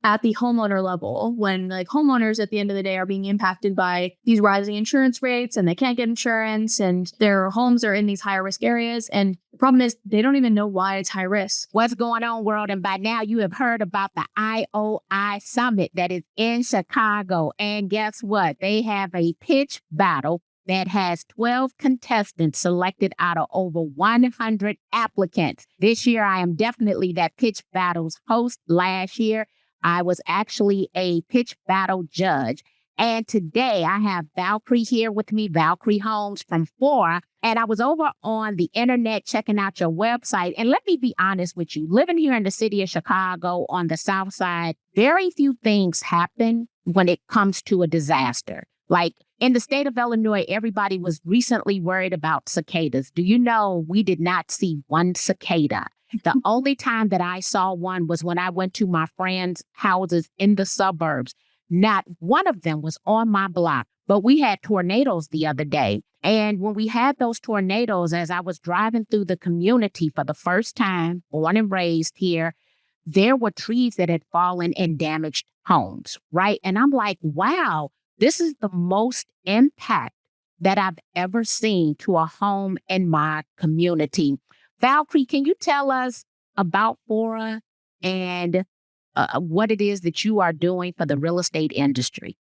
at the homeowner level, when like homeowners at the end of the day are being impacted by these rising insurance rates and they can't get insurance and their homes are in these higher risk areas. And the problem is they don't even know why it's high risk. What's going on, world? And by now you have heard about the IOI Summit that is in Chicago. And guess what? They have a pitch battle that has 12 contestants selected out of over 100 applicants. This year, I am definitely that pitch battle's host. Last year, I was actually a pitch battle judge. And today I have Valkyrie here with me, Valkyrie Holmes from Faura. And I was over on the internet checking out your website. And let me be honest with you, living here in the city of Chicago on the South Side, very few things happen when it comes to a disaster. Like in the state of Illinois, everybody was recently worried about cicadas. Do you know we did not see one cicada? The only time that I saw one was when I went to my friends' houses in the suburbs. Not one of them was on my block, but we had tornadoes the other day. And when we had those tornadoes, as I was driving through the community for the first time, born and raised here, there were trees that had fallen and damaged homes, right? And I'm like, wow, this is the most impact that I've ever seen to a home in my community. Valkyrie, can you tell us about Faura and what it is that you are doing for the real estate industry?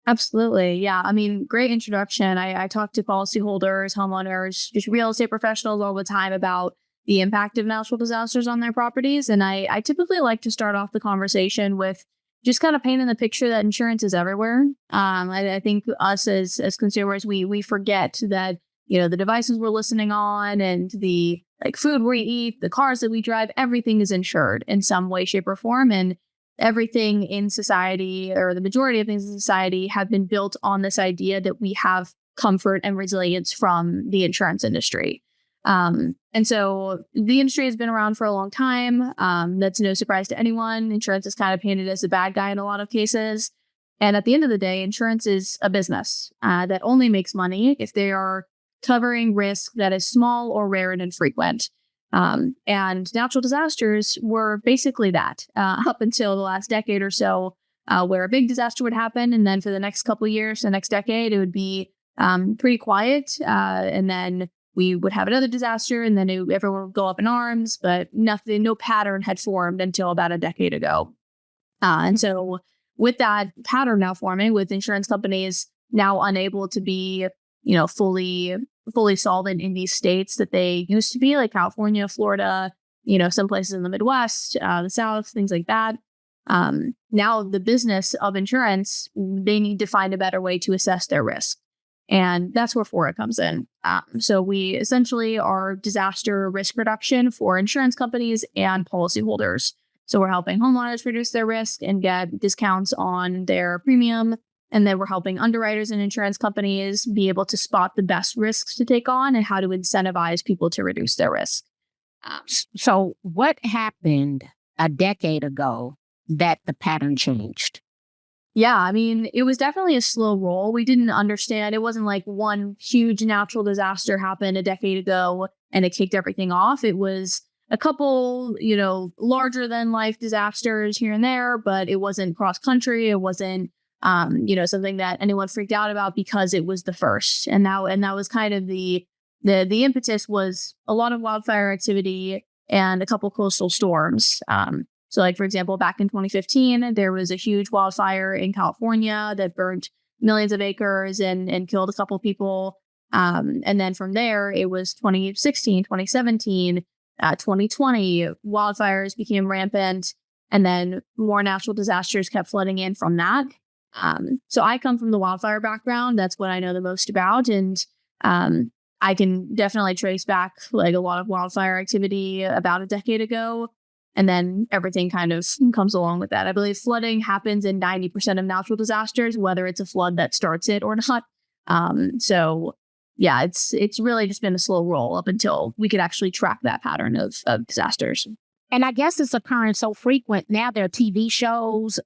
Absolutely. Yeah. I mean, great introduction. I talk to policyholders, homeowners, just real estate professionals all the time about the impact of natural disasters on their properties. And I typically like to start off the conversation with just kind of painting the picture that insurance is everywhere. I think us as consumers, we forget that, the devices we're listening on and the food we eat, the cars that we drive, everything is insured in some way, shape, or form. And everything in society, or the majority of things in society, have been built on this idea that we have comfort and resilience from the insurance industry. And so the industry has been around for a long time. That's no surprise to anyone. Insurance is kind of painted as a bad guy in a lot of cases. And at the end of the day, insurance is a business that only makes money if they are covering risk that is small or rare and infrequent. And natural disasters were basically that up until the last decade or so, where a big disaster would happen. And then for the next couple of years, the next decade, it would be pretty quiet. And then we would have another disaster, and then everyone would go up in arms, but no pattern had formed until about a decade ago. And so with that pattern now forming, with insurance companies now unable to be fully solvent in these states that they used to be, like California, Florida, some places in the Midwest, the South, things like that. Now the business of insurance, they need to find a better way to assess their risk. And that's where Faura comes in. So we essentially are disaster risk reduction for insurance companies and policyholders. So we're helping homeowners reduce their risk and get discounts on their premium. And then we're helping underwriters and insurance companies be able to spot the best risks to take on and how to incentivize people to reduce their risk. So what happened a decade ago that the pattern changed? Yeah, I mean, it was definitely a slow roll. We didn't understand. It wasn't like one huge natural disaster happened a decade ago and it kicked everything off. It was a couple, larger than life disasters here and there, but it wasn't cross country. It wasn't something that anyone freaked out about because it was the first. And that was kind of the impetus was a lot of wildfire activity and a couple coastal storms. So like, for example, back in 2015, there was a huge wildfire in California that burned millions of acres and killed a couple people. And then from there, it was 2016, 2017, 2020, wildfires became rampant. And then more natural disasters kept flooding in from that. So I come from the wildfire background. That's what I know the most about. And I can definitely trace back like a lot of wildfire activity about a decade ago. And then everything kind of comes along with that. I believe flooding happens in 90% of natural disasters, whether it's a flood that starts it or not. So yeah, it's really just been a slow roll up until we could actually track that pattern of disasters. And I guess it's occurring so frequent now. There are TV shows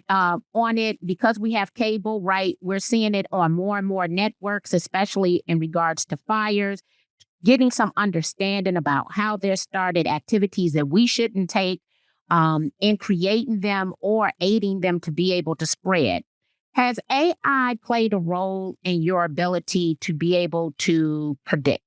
on it because we have cable, right? We're seeing it on more and more networks, especially in regards to fires, getting some understanding about how they're started, activities that we shouldn't take. in creating them or aiding them to be able to spread. Has AI played a role in your ability to be able to predict?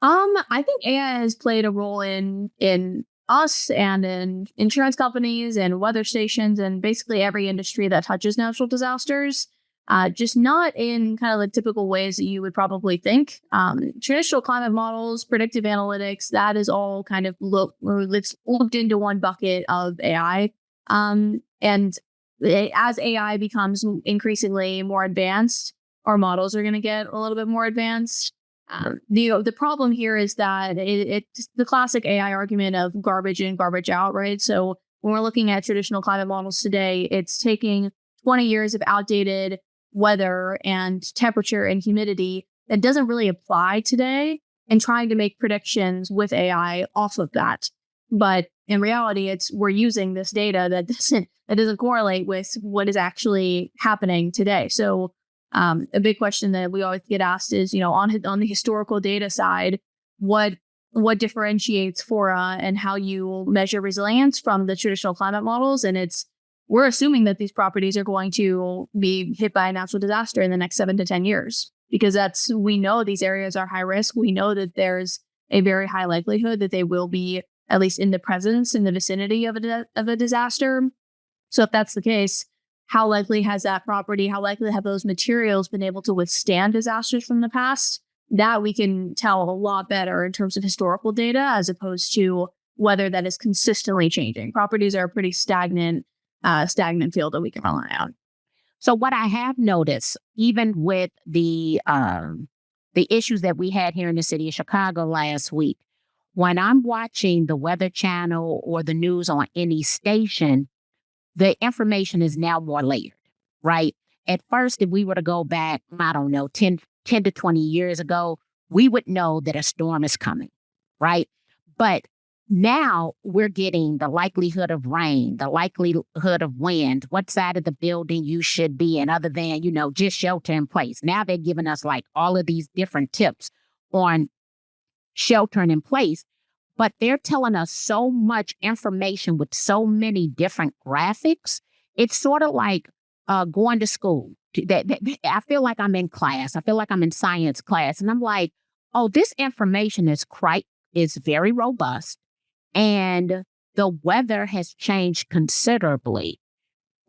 I think AI has played a role in us and in insurance companies and weather stations and basically every industry that touches natural disasters. Just not in kind of the typical ways that you would probably think. Traditional climate models, predictive analytics, that is all kind of it's looped into one bucket of AI. And as AI becomes increasingly more advanced, our models are going to get a little bit more advanced. The problem here is that it's the classic AI argument of garbage in, garbage out, right? So when we're looking at traditional climate models today, it's taking 20 years of outdated weather and temperature and humidity that doesn't really apply today and trying to make predictions with AI off of that. But in reality, we're using this data that doesn't correlate with what is actually happening today. So a big question that we always get asked is, on the historical data side, what differentiates Faura and how you measure resilience from the traditional climate models? And we're assuming that these properties are going to be hit by a natural disaster in the next 7 to 10 years, because we know these areas are high risk. We know that there's a very high likelihood that they will be at least in the vicinity of a disaster. So if that's the case, how likely has that property, how likely have those materials been able to withstand disasters from the past? That we can tell a lot better in terms of historical data, as opposed to weather that is consistently changing. Properties are a pretty stagnant field that we can rely on. So what I have noticed, even with the issues that we had here in the city of Chicago last week, when I'm watching the Weather Channel or the news on any station, the information is now more layered, right? At first, if we were to go back, I don't know, 10 to 20 years ago, we would know that a storm is coming, right? But now we're getting the likelihood of rain, the likelihood of wind, what side of the building you should be in, other than, just shelter in place. Now they're giving us like all of these different tips on sheltering in place, but they're telling us so much information with so many different graphics. It's sort of like going to school. I feel like I'm in class. I feel like I'm in science class. And I'm like, oh, this information is very robust. And the weather has changed considerably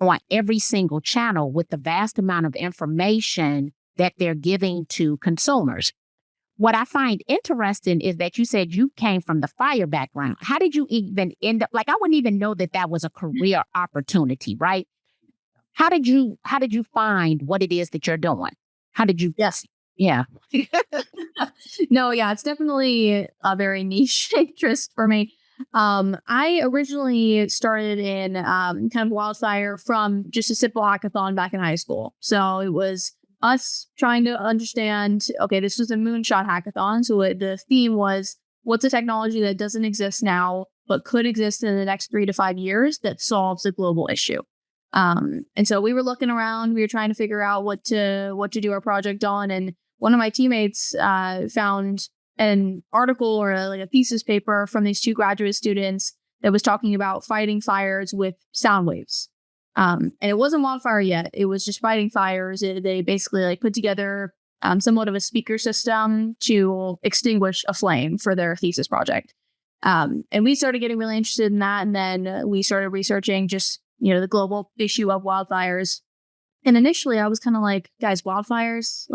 on every single channel with the vast amount of information that they're giving to consumers. What I find interesting is that you said you came from the fire background. How did you even end up, I wouldn't even know that that was a career opportunity, right? How did you find what it is that you're doing? How did you? Yes. Yeah. No, yeah, it's definitely a very niche interest for me. I originally started in kind of wildfire from just a simple hackathon back in high school. So it was us trying to understand, okay, this was a moonshot hackathon. So the theme was, what's a technology that doesn't exist now, but could exist in the next 3 to 5 years that solves a global issue? And so we were looking around, we were trying to figure out what to do our project on. And one of my teammates found an article or a thesis paper from these 2 graduate students that was talking about fighting fires with sound waves. And it wasn't wildfire yet. It was just fighting fires. They basically put together somewhat of a speaker system to extinguish a flame for their thesis project. And we started getting really interested in that. And then we started researching just, the global issue of wildfires. And initially I was kind of like, guys, wildfires,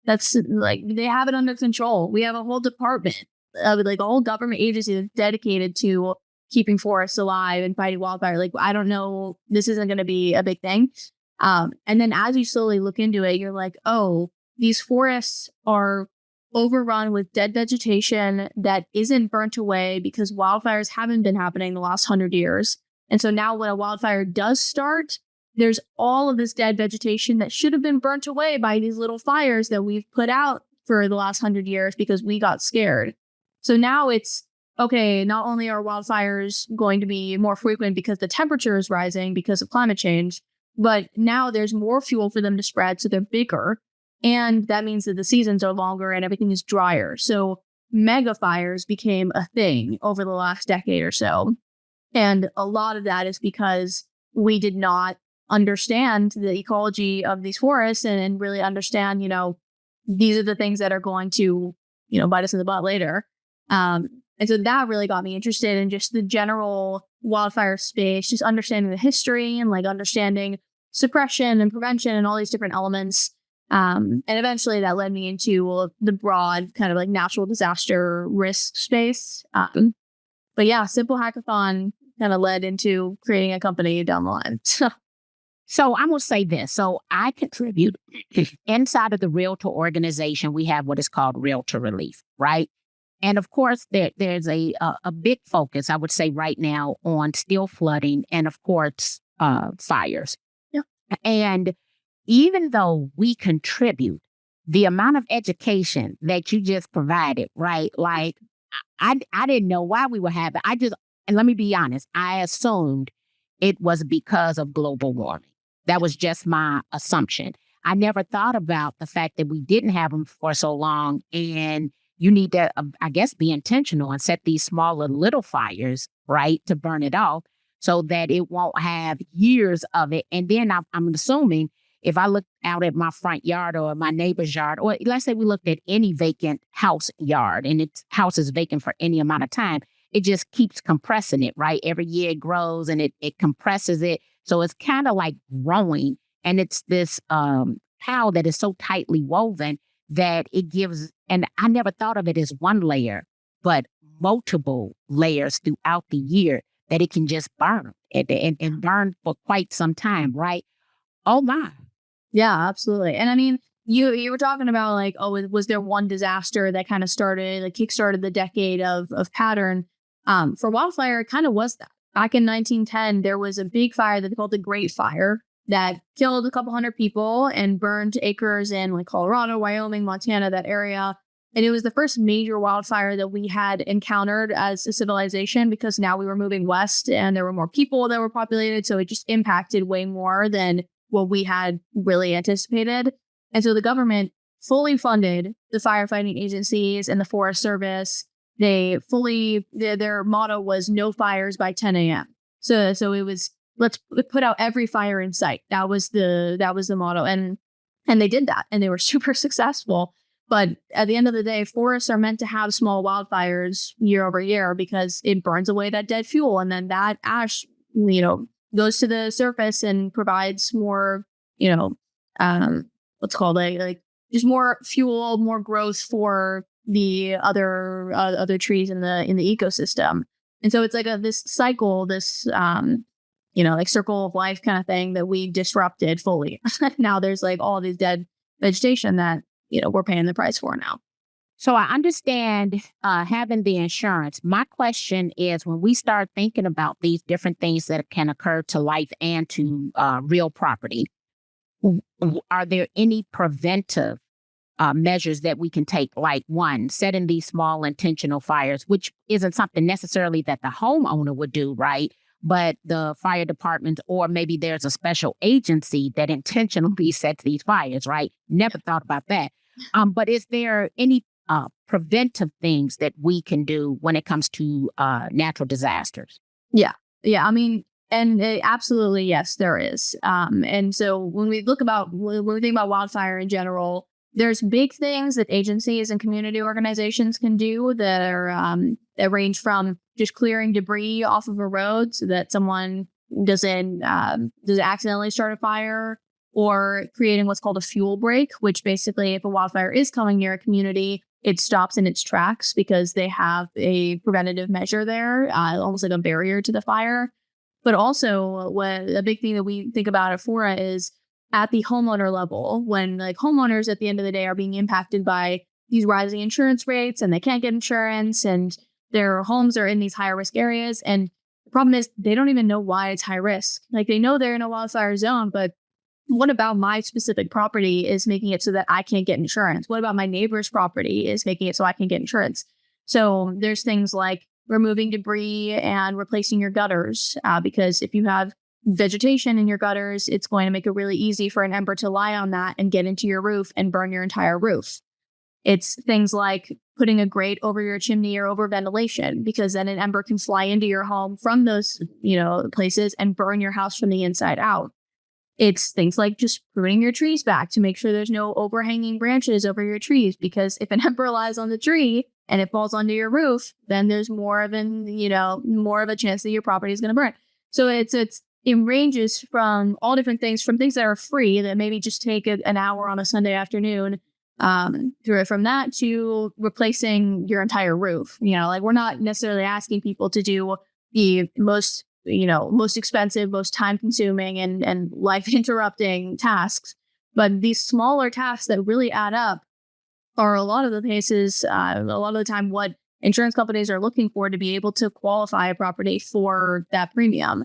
that's they have it under control. We have a whole department, a whole government agency that's dedicated to keeping forests alive and fighting wildfire. I don't know, this isn't going to be a big thing. And then as you slowly look into it, you're like, oh, these forests are overrun with dead vegetation that isn't burnt away because wildfires haven't been happening the last 100 years. And so now when a wildfire does start, there's all of this dead vegetation that should have been burnt away by these little fires that we've put out for the last 100 years because we got scared. So now it's, okay, not only are wildfires going to be more frequent because the temperature is rising because of climate change, but now there's more fuel for them to spread, so they're bigger. And that means that the seasons are longer and everything is drier. So mega fires became a thing over the last decade or so. And a lot of that is because we did not understand the ecology of these forests and really understand, these are the things that are going to, bite us in the butt later. And so that really got me interested in just the general wildfire space, just understanding the history and like understanding suppression and prevention and all these different elements. And eventually that led me into the broad kind of like natural disaster risk space. But yeah, Simple Hackathon kind of led into creating a company down the line. So I'm going to say this. So I contribute inside of the Realtor organization. We have what is called Realtor Relief, right? And of course, there's a big focus, I would say right now, on still flooding and of course, fires. Yeah. And even though we contribute, the amount of education that you just provided, right? Like I didn't know why we were having. And let me be honest, I assumed it was because of global warming. That was just my assumption. I never thought about the fact that we didn't have them for so long, and you need to, I guess, be intentional and set these smaller little fires, right, to burn it off so that it won't have years of it. And then I'm assuming if I look out at my front yard or my neighbor's yard, or let's say we looked at any vacant house yard and its house is vacant for any amount of time, it just keeps compressing it, right? Every year it grows and it compresses it. So it's kind of like growing. And it's this how that is so tightly woven that it gives, and I never thought of it as one layer, but multiple layers throughout the year that it can just burn and burn for quite some time, right? Oh my. Yeah, absolutely. And I mean, you were talking about like, oh, was there one disaster that kind of kickstarted the decade of pattern? For wildfire, it kind of was that. Back in 1910, there was a big fire that they called the Great Fire that killed a couple hundred people and burned acres in like Colorado, Wyoming, Montana, that area. And it was the first major wildfire that we had encountered as a civilization because now we were moving west and there were more people that were populated. So it just impacted way more than what we had really anticipated. And so the government fully funded the firefighting agencies and the Forest Service. Their motto was no fires by 10 a.m. So it was, let's put out every fire in sight. That was the motto. And they did that and they were super successful. But at the end of the day, forests are meant to have small wildfires year over year because it burns away that dead fuel. And then that ash, goes to the surface and provides more, what's called like just more fuel, more growth for the other trees in the ecosystem. And so it's like this cycle, this like circle of life kind of thing that we disrupted fully. Now there's like all these dead vegetation that we're paying the price for now. So I understand having the insurance. My question is, when we start thinking about these different things that can occur to life and to real property, are there any preventive measures that we can take? Like one, setting these small intentional fires, which isn't something necessarily that the homeowner would do, right? But the fire department, or maybe there's a special agency that intentionally sets these fires, right? Never thought about that. But is there any preventive things that we can do when it comes to natural disasters? Yeah. I mean, and absolutely, yes, there is. And so when we think about wildfire in general, there's big things that agencies and community organizations can do that are that range from just clearing debris off of a road so that someone doesn't accidentally start a fire, or creating what's called a fuel break, which basically, if a wildfire is coming near a community, it stops in its tracks because they have a preventative measure there, almost like a barrier to the fire. But also, a big thing that we think about at Faura is at the homeowner level, when like homeowners at the end of the day are being impacted by these rising insurance rates and they can't get insurance and their homes are in these higher risk areas. And the problem is they don't even know why it's high risk. Like they know they're in a wildfire zone, but what about my specific property is making it so that I can't get insurance? What about my neighbor's property is making it so I can get insurance? So there's things like removing debris and replacing your gutters, because if you have vegetation in your gutters, it's going to make it really easy for an ember to lie on that and get into your roof and burn your entire roof. It's things like putting a grate over your chimney or over ventilation, because then an ember can fly into your home from those, places and burn your house from the inside out. It's things like just pruning your trees back to make sure there's no overhanging branches over your trees, because if an ember lies on the tree and it falls onto your roof, then there's more of a chance that your property is going to burn. So it ranges from all different things, from things that are free that maybe just take an hour on a Sunday afternoon, from that to replacing your entire roof. We're not necessarily asking people to do the most expensive, most time consuming and life interrupting tasks. But these smaller tasks that really add up are a lot of the cases, a lot of the time, what insurance companies are looking for to be able to qualify a property for that premium.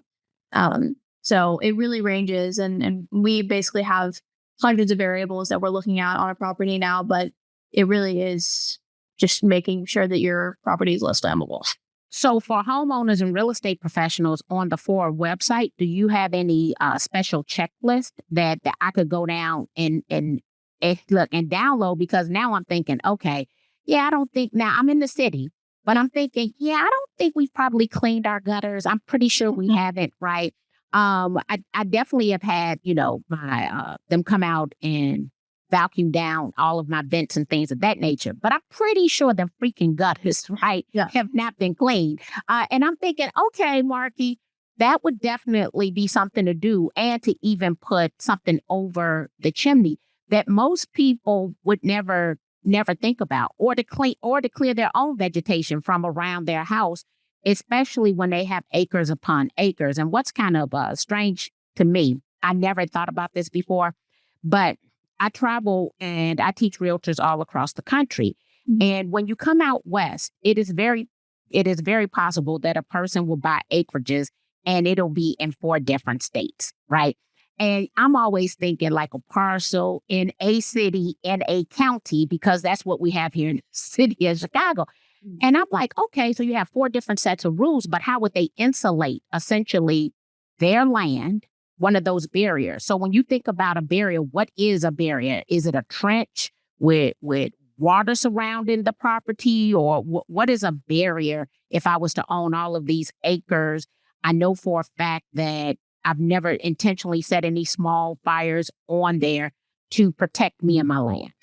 So it really ranges. And we basically have hundreds of variables that we're looking at on a property now, but it really is just making sure that your property is less flammable. So for homeowners and real estate professionals on the Faura website, do you have any special checklist that I could go down and look and download? Because now I'm thinking, okay, I don't think, now I'm in the city, but I'm thinking, I don't think we've probably cleaned our gutters. I'm pretty sure we haven't, right? I definitely have had, my them come out and vacuum down all of my vents and things of that nature. But I'm pretty sure the freaking gutters, right, have not been cleaned. And I'm thinking, okay, Marky, that would definitely be something to do, and to even put something over the chimney that most people would never think about, or to clear their own vegetation from around their house, especially when they have acres upon acres. And what's kind of strange to me, I never thought about this before, but I travel and I teach realtors all across the country. Mm-hmm. And when you come out west, it is very possible that a person will buy acreages and it'll be in 4 different states, right? And I'm always thinking like a parcel in a city, in a county, because that's what we have here in the city of Chicago. Mm-hmm. And I'm like, okay, so you have 4 different sets of rules, but how would they insulate essentially their land, one of those barriers? So when you think about a barrier, what is a barrier? Is it a trench with water surrounding the property, or what is a barrier? If I was to own all of these acres, I know for a fact that I've never intentionally set any small fires on there to protect me and my land.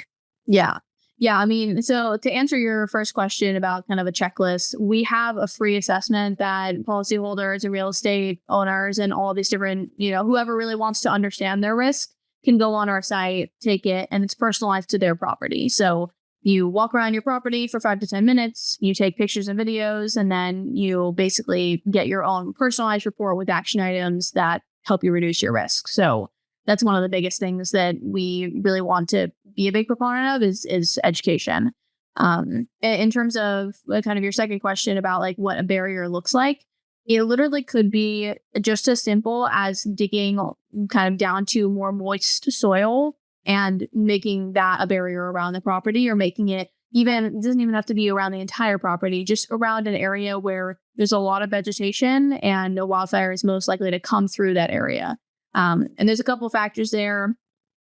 Yeah. Yeah. I mean, so to answer your first question about kind of a checklist, we have a free assessment that policyholders and real estate owners and all these different, whoever really wants to understand their risk can go on our site, take it, and it's personalized to their property. So you walk around your property for 5 to 10 minutes, you take pictures and videos, and then you basically get your own personalized report with action items that help you reduce your risk. So that's one of the biggest things that we really want to be a big proponent of is education. In terms of kind of your second question about like what a barrier looks like, it literally could be just as simple as digging kind of down to more moist soil and making that a barrier around the property, or making it doesn't even have to be around the entire property, just around an area where there's a lot of vegetation and a wildfire is most likely to come through that area. And there's a couple of factors there.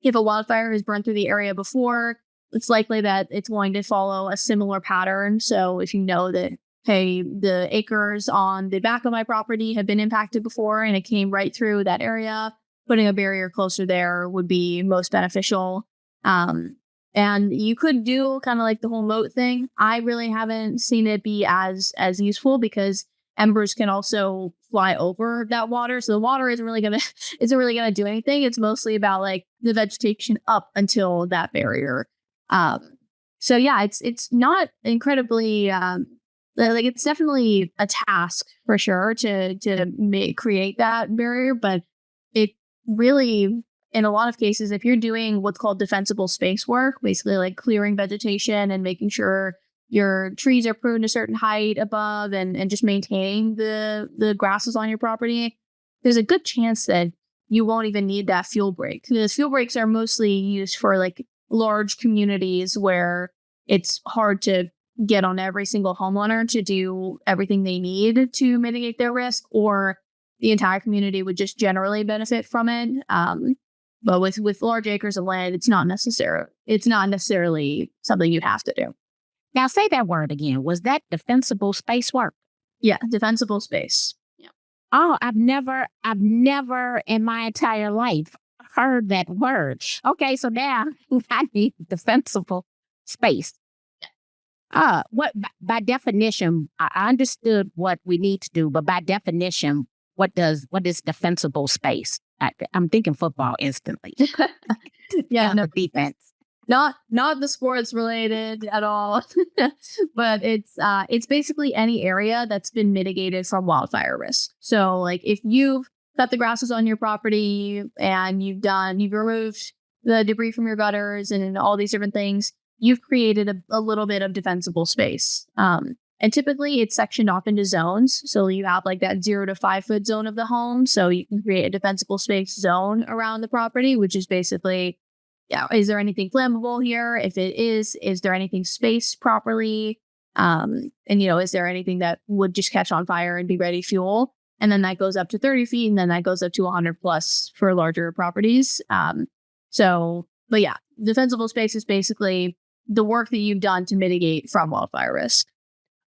If a wildfire has burned through the area before, it's likely that it's going to follow a similar pattern. So if you know that, hey, the acres on the back of my property have been impacted before and it came right through that area, putting a barrier closer there would be most beneficial. And you could do kind of like the whole moat thing. I really haven't seen it be as useful, because embers can also fly over that water. So the water isn't really gonna do anything. It's mostly about like the vegetation up until that barrier. So yeah, it's not incredibly like it's definitely a task for sure to create that barrier, but it really, in a lot of cases, if you're doing what's called defensible space work, basically like clearing vegetation and making sure your trees are pruned a certain height above and just maintaining the grasses on your property, there's a good chance that you won't even need that fuel break. Because fuel breaks are mostly used for like large communities where it's hard to get on every single homeowner to do everything they need to mitigate their risk, or the entire community would just generally benefit from it. But with large acres of land, it's not necessarily something you have to do. Now say that word again. Was that defensible space work? Yeah, defensible space. Yeah. Oh, I've never in my entire life heard that word. Okay, so now I need defensible space. What by definition, I understood what we need to do, but by definition, what is defensible space? I'm thinking football instantly. Yeah, no, defense. not the sports related at all, but it's basically any area that's been mitigated from wildfire risk. So like if you've cut the grasses on your property and you've removed the debris from your gutters and all these different things, you've created a little bit of defensible space. And typically it's sectioned off into zones. So you have like that 0 to 5 foot zone of the home. So you can create a defensible space zone around the property, which is basically, yeah, is there anything flammable here? If it is there anything spaced properly? And, is there anything that would just catch on fire and be ready fuel? And then that goes up to 30 feet and then that goes up to 100 plus for larger properties. But yeah, defensible space is basically the work that you've done to mitigate from wildfire risk.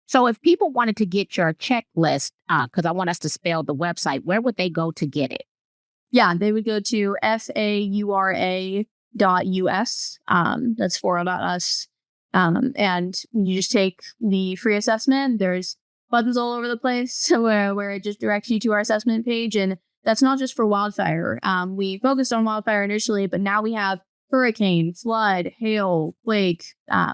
So if people wanted to get your checklist, because I want us to spell the website, where would they go to get it? Yeah, they would go to faura.us. That's Faura.us. And you just take the free assessment. There's buttons all over the place where it just directs you to our assessment page. And that's not just for wildfire. We focused on wildfire initially, but now we have hurricane, flood, hail, quake.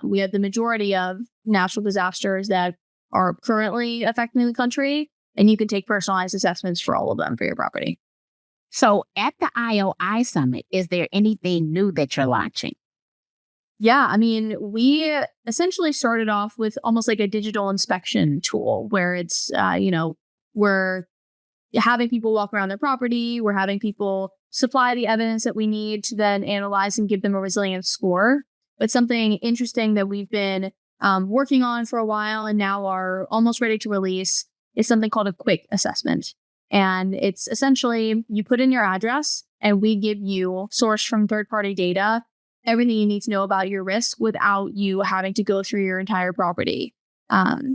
We have the majority of natural disasters that are currently affecting the country, and you can take personalized assessments for all of them for your property. So at the IOI Summit, is there anything new that you're launching? Yeah, I mean, we essentially started off with almost like a digital inspection tool where it's, we're having people walk around their property. We're having people supply the evidence that we need to then analyze and give them a resilience score. But something interesting that we've been working on for a while and now are almost ready to release is something called a quick assessment. And it's essentially you put in your address and we give you, sourced from third-party data, everything you need to know about your risk without you having to go through your entire property.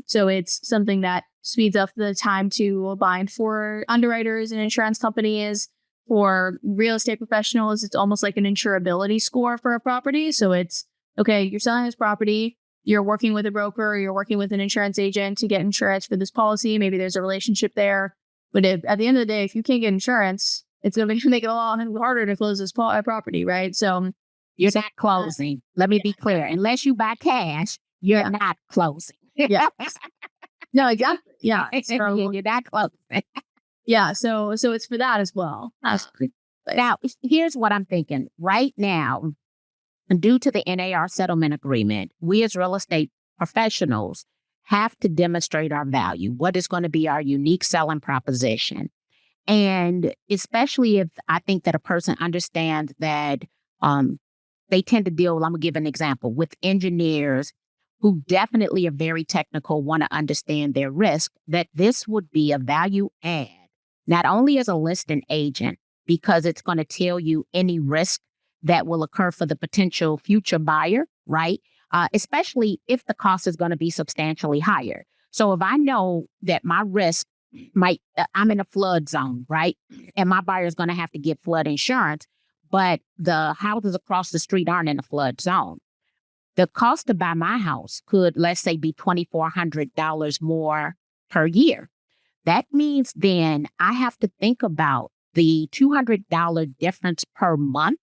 So it's something that speeds up the time to bind for underwriters and insurance companies. For real estate professionals, it's almost like an insurability score for a property. So it's, okay, you're selling this property, you're working with a broker, you're working with an insurance agent to get insurance for this policy. Maybe there's a relationship there. But at the end of the day, if you can't get insurance, it's going to make it a lot harder to close this property, right? So you're not closing. Let me be clear. Unless you buy cash, you're not closing. Yeah. No, exactly. Yeah. You're not closing. Yeah. So it's for that as well. Now, here's what I'm thinking. Right now, due to the NAR settlement agreement, we as real estate professionals have to demonstrate our value. What is going to be our unique selling proposition? And especially if I think that a person understands that they tend to deal, I'm going to give an example, with engineers who definitely are very technical, want to understand their risk, that this would be a value add, not only as a listing agent, because it's going to tell you any risk that will occur for the potential future buyer, right? Especially if the cost is going to be substantially higher. So if I know that my risk I'm in a flood zone, right? And my buyer is going to have to get flood insurance, but the houses across the street aren't in a flood zone. The cost to buy my house could, let's say, be $2,400 more per year. That means then I have to think about the $200 difference per month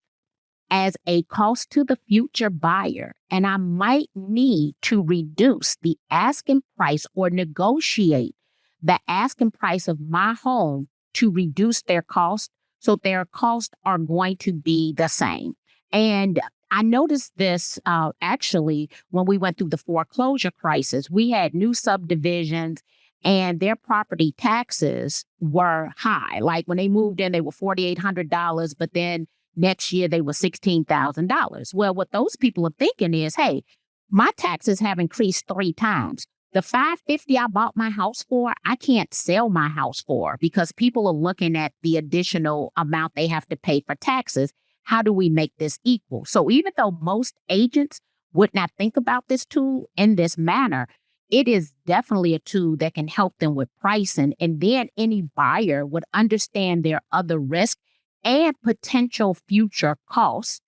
as a cost to the future buyer. And I might need to reduce the asking price or negotiate the asking price of my home to reduce their cost. So their costs are going to be the same. And I noticed this actually when we went through the foreclosure crisis. We had new subdivisions and their property taxes were high. Like when they moved in, they were $4,800, but then next year they were $16,000. Well, what those people are thinking is, hey, my taxes have increased 3 times. The $550 I bought my house for, I can't sell my house for because people are looking at the additional amount they have to pay for taxes. How do we make this equal? So even though most agents would not think about this tool in this manner, it is definitely a tool that can help them with pricing. And then any buyer would understand their other risk and potential future costs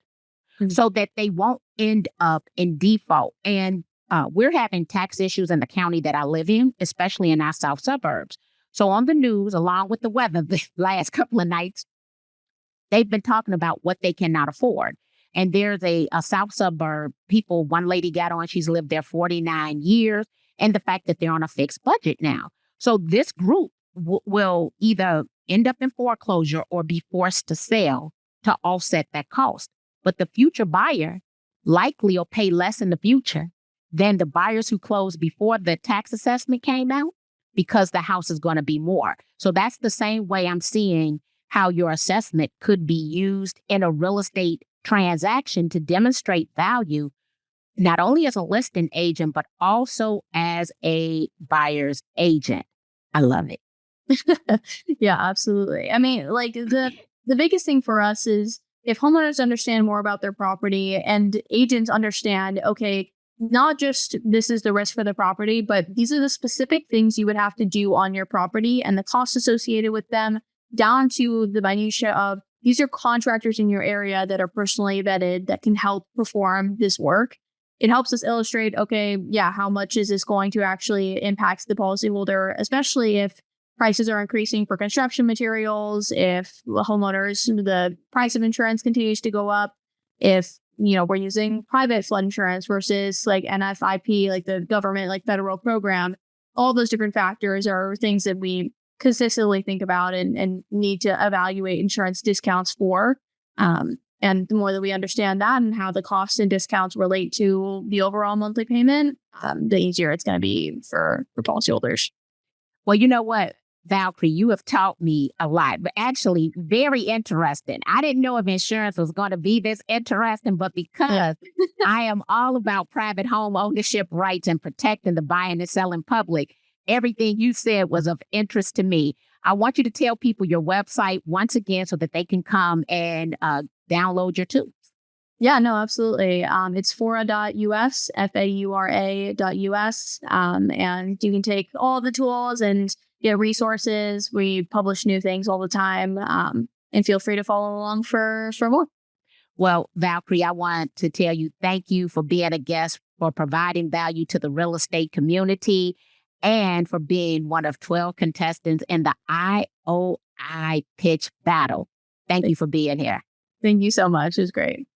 so that they won't end up in default. And we're having tax issues in the county that I live in, especially in our south suburbs. So on the news, along with the weather the last couple of nights, they've been talking about what they cannot afford. And there's a south suburb one lady got on, she's lived there 49 years, and the fact that they're on a fixed budget now. So this group will either end up in foreclosure or be forced to sell to offset that cost. But the future buyer likely will pay less in the future than the buyers who closed before the tax assessment came out because the house is going to be more. So that's the same way I'm seeing how your assessment could be used in a real estate transaction to demonstrate value, not only as a listing agent, but also as a buyer's agent. I love it. Yeah, absolutely. I mean, like the biggest thing for us is if homeowners understand more about their property and agents understand, okay, not just this is the risk for the property, but these are the specific things you would have to do on your property and the costs associated with them, down to the minutia of these are contractors in your area that are personally vetted that can help perform this work. It helps us illustrate, okay, yeah, how much is this going to actually impact the policyholder, especially if prices are increasing for construction materials, if homeowners, the price of insurance continues to go up, if, we're using private flood insurance versus like NFIP, like the government, like federal program. All those different factors are things that we consistently think about and need to evaluate insurance discounts for. And the more that we understand that and how the costs and discounts relate to the overall monthly payment, the easier it's going to be for policyholders. Well, you know what, Valkyrie, you have taught me a lot, but actually very interesting. I didn't know if insurance was going to be this interesting, but because I am all about private home ownership rights and protecting the buying and selling public, everything you said was of interest to me. I want you to tell people your website once again so that they can come and download your tools. Yeah, no, absolutely. It's Faura.us, Faura.us. And you can take all the tools and get resources. We publish new things all the time. And feel free to follow along for more. Well, Valkyrie, I want to tell you thank you for being a guest, for providing value to the real estate community, and for being one of 12 contestants in the IOI pitch battle. Thank you for being here. Thank you so much. It was great.